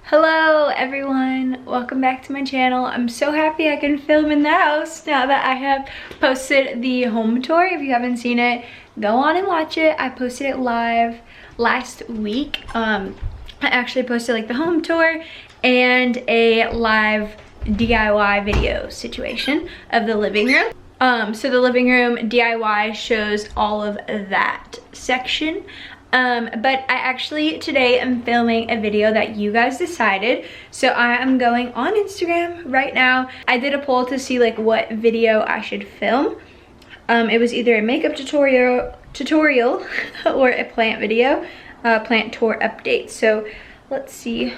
Hello everyone, welcome back to my channel. I'm so happy I can film in the house now that I have posted the home tour. If you haven't seen it, go on and watch it. I posted it live last week. I actually posted like the home tour and a live DIY video situation of the living room. So the living room DIY shows all of that section. But I actually today am filming a video that you guys decided. So I am going on Instagram right now. I did a poll to see like what video I should film. It was either a makeup tutorial or a plant video, plant tour update. So let's see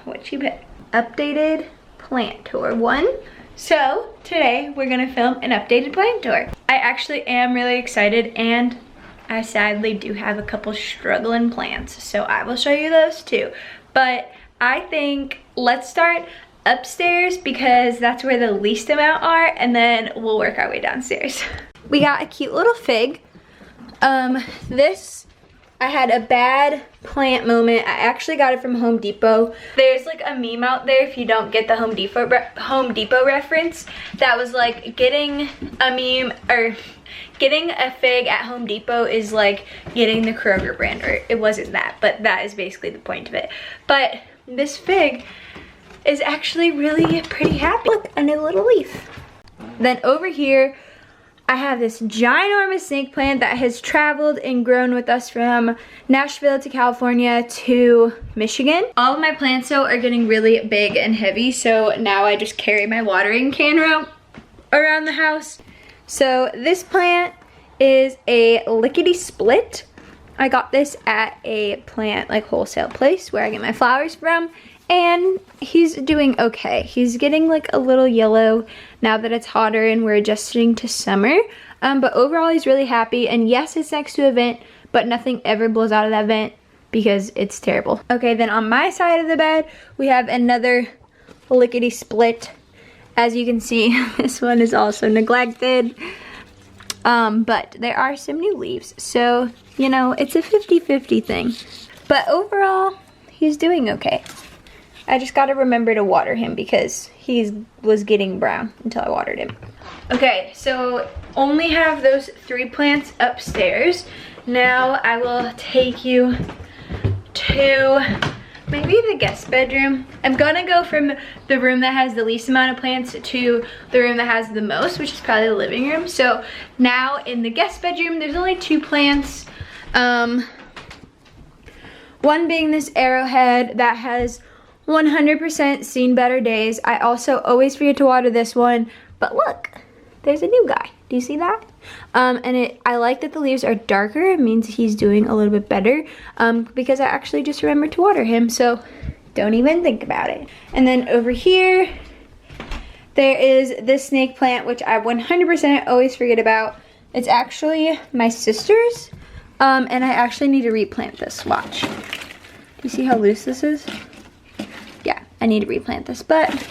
what you picked. Updated plant tour 1. So today we're gonna film an updated plant tour. I actually am really excited, and I sadly do have a couple struggling plants, so I will show you those too. But I think let's start upstairs because that's where the least amount are, and then we'll work our way downstairs. We got a cute little fig. I had a bad plant moment. I actually got it from Home Depot. There's like a meme out there, if you don't get the Home Depot reference, that was like getting a meme or getting a fig at Home Depot is like getting the Kroger brand, or it wasn't that, but that is basically the point of it. But this fig is actually really pretty happy. Look, a new little leaf. Then over here, I have this ginormous snake plant that has traveled and grown with us from Nashville to California to Michigan. All of my plants though are getting really big and heavy, so now I just carry my watering can around the house. So this plant is a lickety split. I got this at a plant like wholesale place where I get my flowers from, and he's doing okay. He's getting like a little yellow now that it's hotter and we're adjusting to summer. But overall he's really happy, and yes, it's next to a vent, but nothing ever blows out of that vent because it's terrible. Okay, then on my side of the bed, we have another lickety split. As you can see, this one is also neglected. But there are some new leaves. So, you know, it's a 50-50 thing. But overall, he's doing okay. I just gotta remember to water him because he was getting brown until I watered him. Okay, so only have those 3 plants upstairs. Now I will take you to maybe the guest bedroom. I'm gonna go from the room that has the least amount of plants to the room that has the most, which is probably the living room. So now in the guest bedroom, there's only 2 plants. One being this arrowhead that has 100% seen better days. I also always forget to water this one, but look, there's a new guy. Do you see that? I like that the leaves are darker. It means he's doing a little bit better because I actually just remembered to water him, so don't even think about it. And then over here, there is this snake plant, which I 100% always forget about. It's actually my sister's, and I actually need to replant this. Watch. Do you see how loose this is? Yeah, I need to replant this, but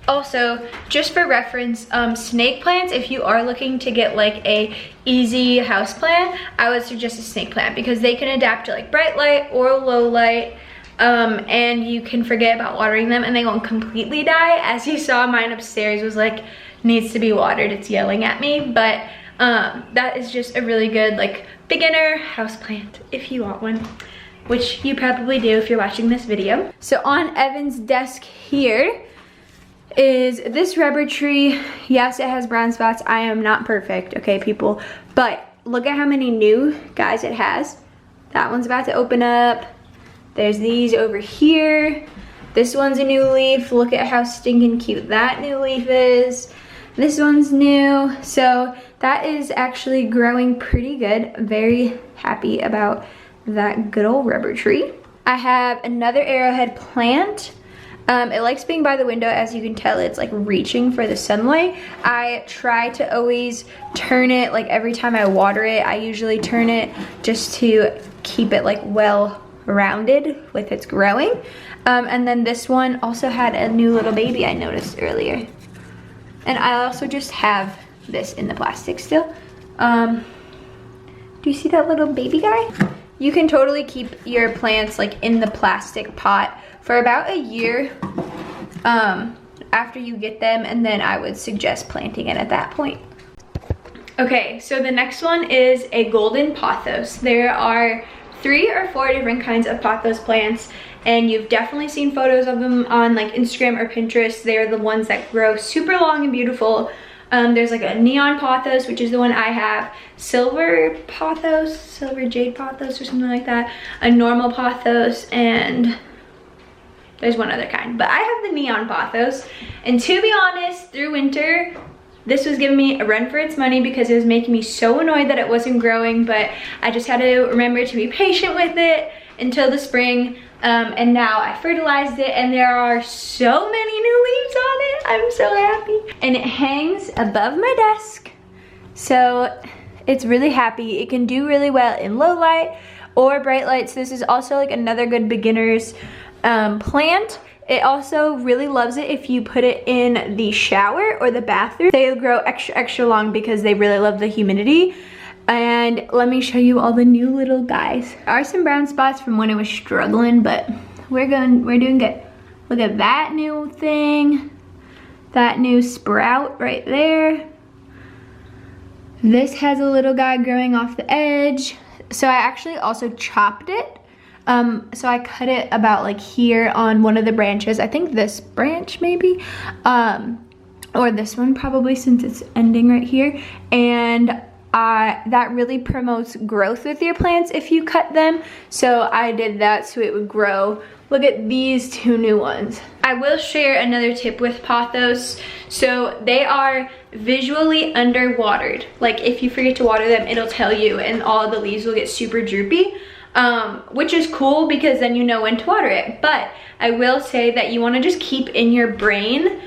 also, just for reference, snake plants, if you are looking to get like a easy house plant, I would suggest a snake plant because they can adapt to like bright light or low light, and you can forget about watering them and they won't completely die. As you saw, mine upstairs was like, needs to be watered, it's yelling at me, but that is just a really good like beginner house plant if you want one, which you probably do if you're watching this video. So on Evan's desk here is this rubber tree. Yes, it has brown spots. I am not perfect, okay, people, but look at how many new guys it has. That one's about to open up. There's these over here. This one's a new leaf. Look at how stinking cute that new leaf is. This one's new. So that is actually growing pretty good. Very happy about that good old rubber tree. I have another arrowhead plant. It likes being by the window. As you can tell, it's like reaching for the sunlight. I try to always turn it, like every time I water it, I usually turn it just to keep it like well rounded with its growing. And then this one also had a new little baby I noticed earlier. And I also just have this in the plastic still. Do you see that little baby guy? You can totally keep your plants like in the plastic pot for about a year after you get them, and then I would suggest planting it at that point. Okay, so the next one is a golden pothos. There are 3 or 4 different kinds of pothos plants, and you've definitely seen photos of them on like Instagram or Pinterest. They're the ones that grow super long and beautiful. There's like a neon pothos, which is the one I have, silver pothos, silver jade pothos or something like that, a normal pothos, and there's one other kind, but I have the neon pothos. And to be honest, through winter, this was giving me a run for its money because it was making me so annoyed that it wasn't growing, but I just had to remember to be patient with it until the spring. And now I fertilized it, and there are so many new leaves on it. I'm so happy. And it hangs above my desk, so it's really happy. It can do really well in low light or bright light. So this is also like another good beginner's plant. It also really loves it if you put it in the shower or the bathroom. They grow extra long because they really love the humidity. And let me show you all the new little guys. There are some brown spots from when it was struggling, but we're doing good. Look at that new thing, that new sprout right there. This has a little guy growing off the edge. So I actually also chopped it. So I cut it about like here on one of the branches. I think this branch maybe, or this one probably, since it's ending right here. And that really promotes growth with your plants if you cut them. So I did that so it would grow. Look at these 2 new ones. I will share another tip with pothos. So they are visually underwatered. Like if you forget to water them, it'll tell you, and all the leaves will get super droopy, which is cool because then you know when to water it. But I will say that you want to just keep in your brain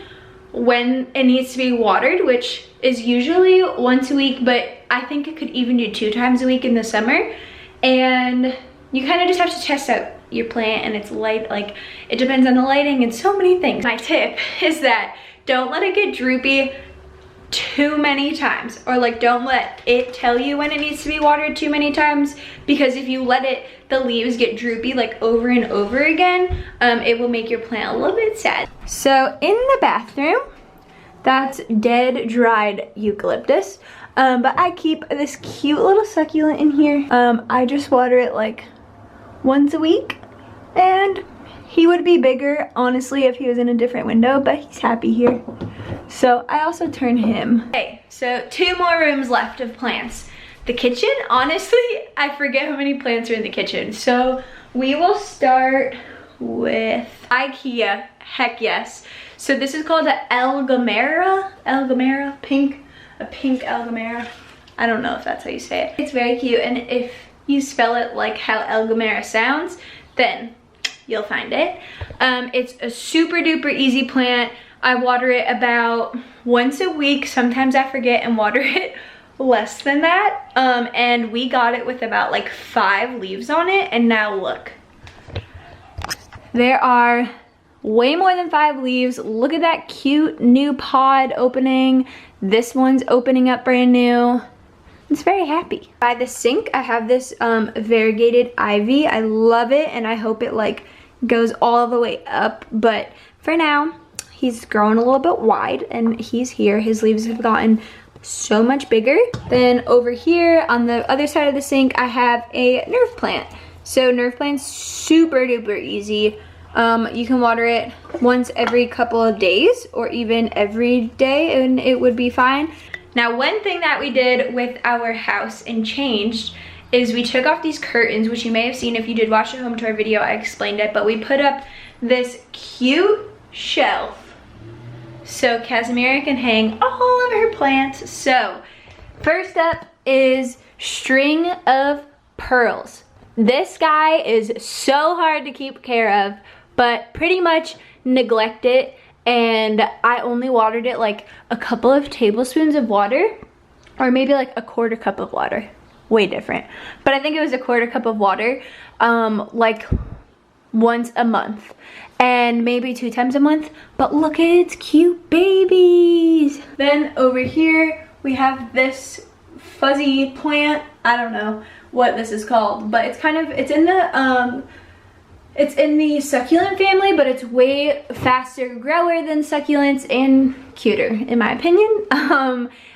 when it needs to be watered, which is usually once a week, but I think it could even do 2 times a week in the summer. And you kind of just have to test out your plant and its light. Like, it depends on the lighting and so many things. My tip is that don't let it get droopy too many times, or like don't let it tell you when it needs to be watered too many times, because if you let it, the leaves get droopy like over and over again, it will make your plant a little bit sad. So in the bathroom, that's dead dried eucalyptus, but I keep this cute little succulent in here. I just water it like once a week, and he would be bigger, honestly, if he was in a different window, but he's happy here. So I also turn him. Okay, so 2 more rooms left of plants. The kitchen, honestly, I forget how many plants are in the kitchen. So we will start with IKEA, heck yes. So this is called a Elgamera, pink Elgamera. I don't know if that's how you say it. It's very cute, and if you spell it like how Elgamera sounds, then you'll find it. It's a super duper easy plant. I water it about once a week. Sometimes I forget and water it less than that. And we got it with about like 5 leaves on it, and now look. There are way more than 5 leaves. Look at that cute new pod opening. This one's opening up brand new. It's very happy. By the sink, I have this variegated ivy. I love it, and I hope it like goes all the way up, but for now, he's growing a little bit wide, and he's here. His leaves have gotten so much bigger. Then over here on the other side of the sink, I have a nerve plant. So nerve plant's super duper easy. You can water it once every couple of days or even every day, and it would be fine. Now, one thing that we did with our house and changed is we took off these curtains, which you may have seen if you did watch the home tour video. I explained it, but we put up this cute shelf so Kazmira can hang all of her plants. So first up is string of pearls. This guy is so hard to keep care of, but pretty much neglect it, and I only watered it like a couple of tablespoons of water, or maybe like a 1/4 cup of water. Way different, but I think it was a 1/4 cup of water, like once a month, and maybe 2 times a month. But look at its cute babies. Then over here we have this fuzzy plant. I don't know what this is called, but it's in the It's in the succulent family, but it's way faster grower than succulents and cuter, in my opinion.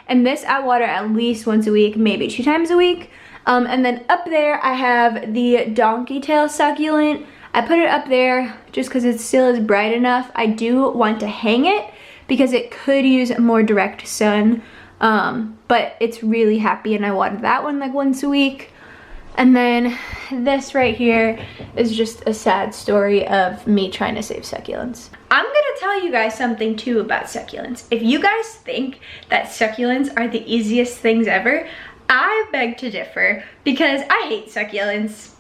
And this I water at least once a week, maybe 2 times a week. And then up there I have the donkey tail succulent. I put it up there just because it still is bright enough. I do want to hang it because it could use more direct sun. But it's really happy, and I water that one like once a week. And then this right here is just a sad story of me trying to save succulents. I'm gonna tell you guys something too about succulents. If you guys think that succulents are the easiest things ever, I beg to differ, because I hate succulents.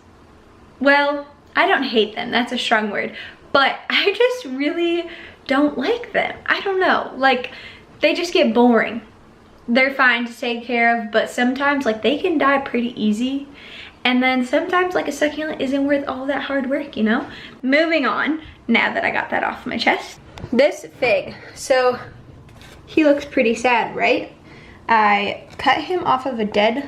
Well, I don't hate them, that's a strong word, but I just really don't like them. I don't know, like, they just get boring. They're fine to take care of, but sometimes like they can die pretty easy. And then sometimes like a succulent isn't worth all that hard work, you know? Moving on, now that I got that off my chest. This fig, so he looks pretty sad, right? I cut him off of a dead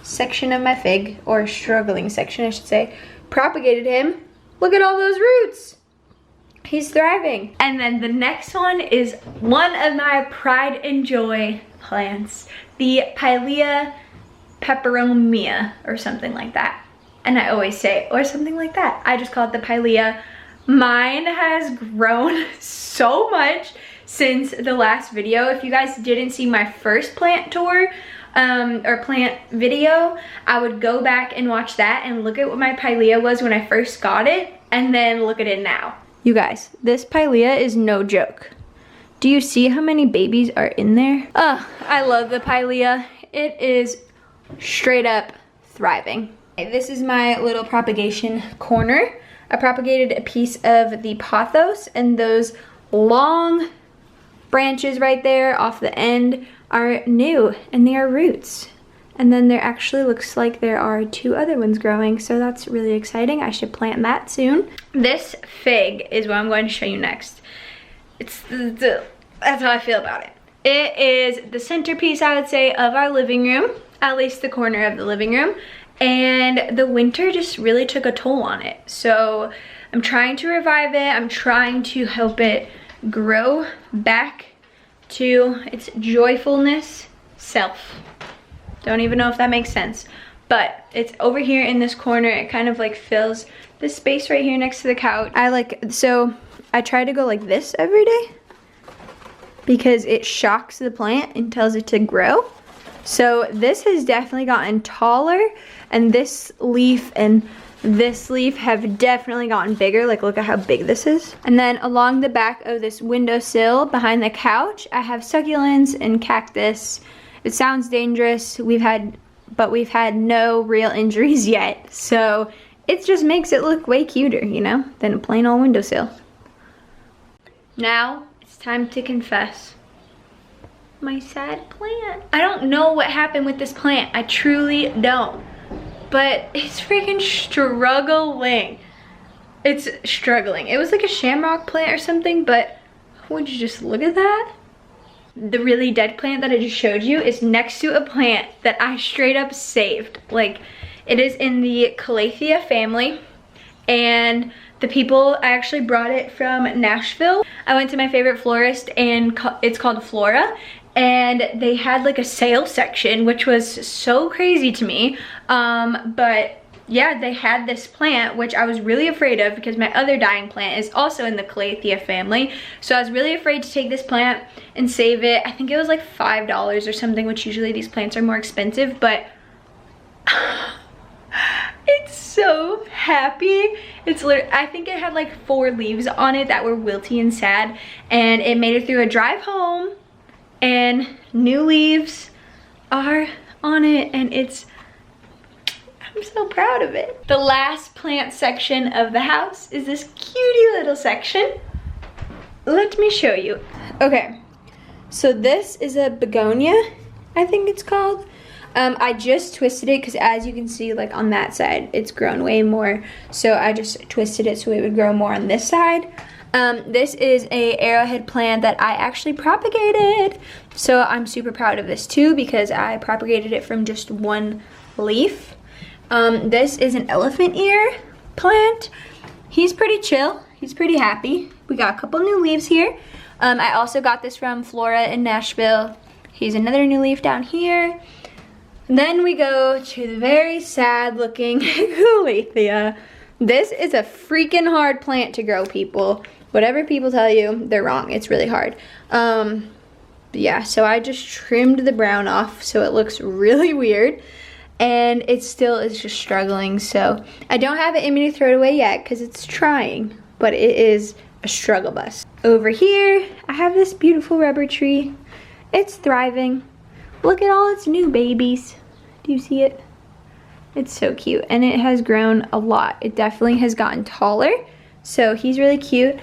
section of my fig, or struggling section I should say, propagated him. Look at all those roots. He's thriving. And then the next one is one of my pride and joy plants, the Pilea peperomia or something like that. And I always say, or something like that. I just call it the Pilea. Mine has grown so much since the last video. If you guys didn't see my first plant tour, or plant video, I would go back and watch that and look at what my Pilea was when I first got it, and then look at it now. You guys, this Pilea is no joke. Do you see how many babies are in there? Oh, I love the Pilea. It is straight up thriving. This is my little propagation corner. I propagated a piece of the pothos, and those long branches right there off the end are new, and they are roots. And then there actually looks like there are 2 other ones growing, so that's really exciting. I should plant that soon. This fig is what I'm going to show you next. That's how I feel about it. It is the centerpiece, I would say, of our living room, at least the corner of the living room. And the winter just really took a toll on it. So I'm trying to revive it. I'm trying to help it grow back to its joyfulness self. Don't even know if that makes sense. But it's over here in this corner. It kind of like fills this space right here next to the couch. So I try to go like this every day because it shocks the plant and tells it to grow. So this has definitely gotten taller, and this leaf and this leaf have definitely gotten bigger. Like, look at how big this is. And then along the back of this windowsill behind the couch, I have succulents and cactus. It sounds dangerous, but we've had no real injuries yet. So it just makes it look way cuter, you know, than a plain old windowsill. Now it's time to confess my sad plant. I don't know what happened with this plant. I truly don't. But it's freaking struggling. It's struggling. It was like a shamrock plant or something, but would you just look at that? The really dead plant that I just showed you is next to a plant that I straight up saved. Like, it is in the Calathea family, and the people, I actually brought it from Nashville. I went to my favorite florist, and it's called Flora, and they had like a sale section, which was so crazy to me. But yeah, they had this plant, which I was really afraid of because my other dying plant is also in the Calathea family. So I was really afraid to take this plant and save it. I think it was like $5 or something, which usually these plants are more expensive, but it's so happy. It's literally, I think it had like 4 leaves on it that were wilty and sad, and it made it through a drive home, and new leaves are on it, and I'm so proud of it. The last plant section of the house is this cutie little section. Let me show you. Okay, so this is a begonia, I think it's called. I just twisted it because, as you can see, like on that side, it's grown way more. So I just twisted it so it would grow more on this side. This is a arrowhead plant that I actually propagated. So I'm super proud of this too because I propagated it from just 1 leaf. This is an elephant ear plant, he's pretty chill. He's pretty happy. We got a couple new leaves here. I also got this from Flora in Nashville. Here's another new leaf down here. And then we go to the very sad looking Calathea. This is a freaking hard plant to grow, people. Whatever people tell you, they're wrong. It's really hard. Yeah, so I just trimmed the brown off so it looks really weird. And it still is just struggling. So I don't have it in me to throw it away yet because it's trying. But it is a struggle bus. Over here, I have this beautiful rubber tree. It's thriving. Look at all its new babies. Do you see it? It's so cute, and it has grown a lot. It definitely has gotten taller, so he's really cute.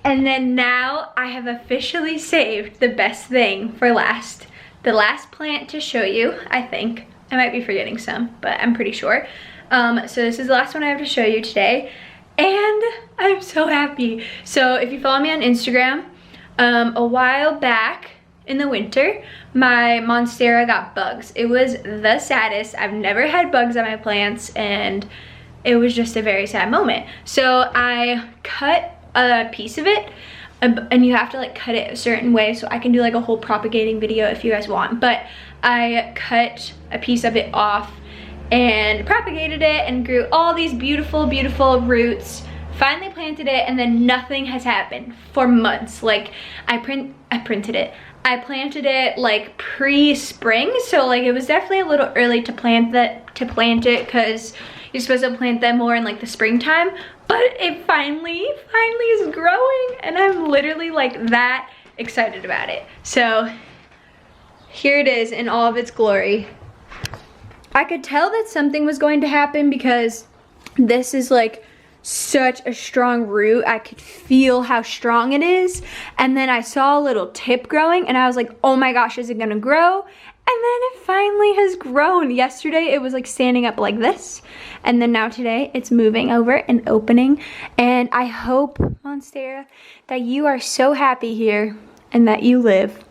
And then now I have officially saved the best thing for last. The last plant to show you, I think. I might be forgetting some, but I'm pretty sure. So this is the last one I have to show you today. And I'm so happy. So if you follow me on Instagram, a while back in the winter, my Monstera got bugs. It was the saddest. I've never had bugs on my plants, and it was just a very sad moment. So I cut a piece of it, and you have to like cut it a certain way, so I can do like a whole propagating video if you guys want. But I cut a piece of it off and propagated it and grew all these beautiful, beautiful roots. Finally planted it, and then nothing has happened for months. Like I planted it like pre-spring, so like it was definitely a little early to plant it because you're supposed to plant them more in like the springtime. But it finally is growing, and I'm literally like that excited about it. So here it is in all of its glory. I could tell that something was going to happen because this is like such a strong root. I could feel how strong it is. And then I saw a little tip growing, and I was like, oh my gosh, is it gonna grow? And then it finally has grown. Yesterday it was like standing up like this, and then now today it's moving over and opening. And I hope, Monstera, that you are so happy here and that you live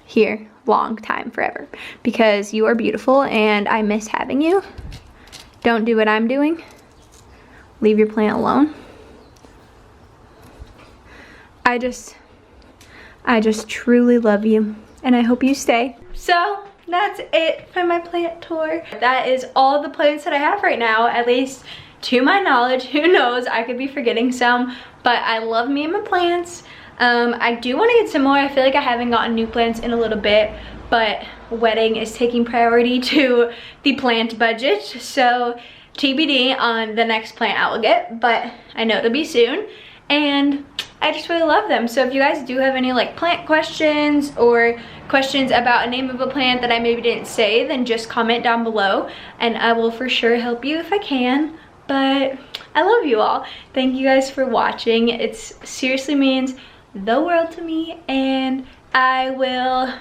here long time, forever, because you are beautiful and I miss having you. Don't do what I'm doing. Leave your plant alone. I just truly love you, and I hope you stay. So that's it for my plant tour. That is all the plants that I have right now, at least to my knowledge. Who knows, I could be forgetting some, but I love me and my plants. I do want to get some more. I feel like I haven't gotten new plants in a little bit, but wedding is taking priority to the plant budget, so TBD on the next plant I will get, but I know it'll be soon. And I just really love them. So if you guys do have any like plant questions or questions about a name of a plant that I maybe didn't say, then just comment down below and I will for sure help you if I can. But I love you all. Thank you guys for watching. It seriously means the world to me, and I will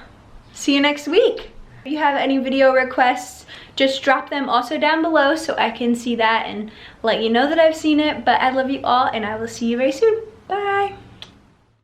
see you next week. If you have any video requests, just drop them also down below so I can see that and let you know that I've seen it. But I love you all, and I will see you very soon. Bye.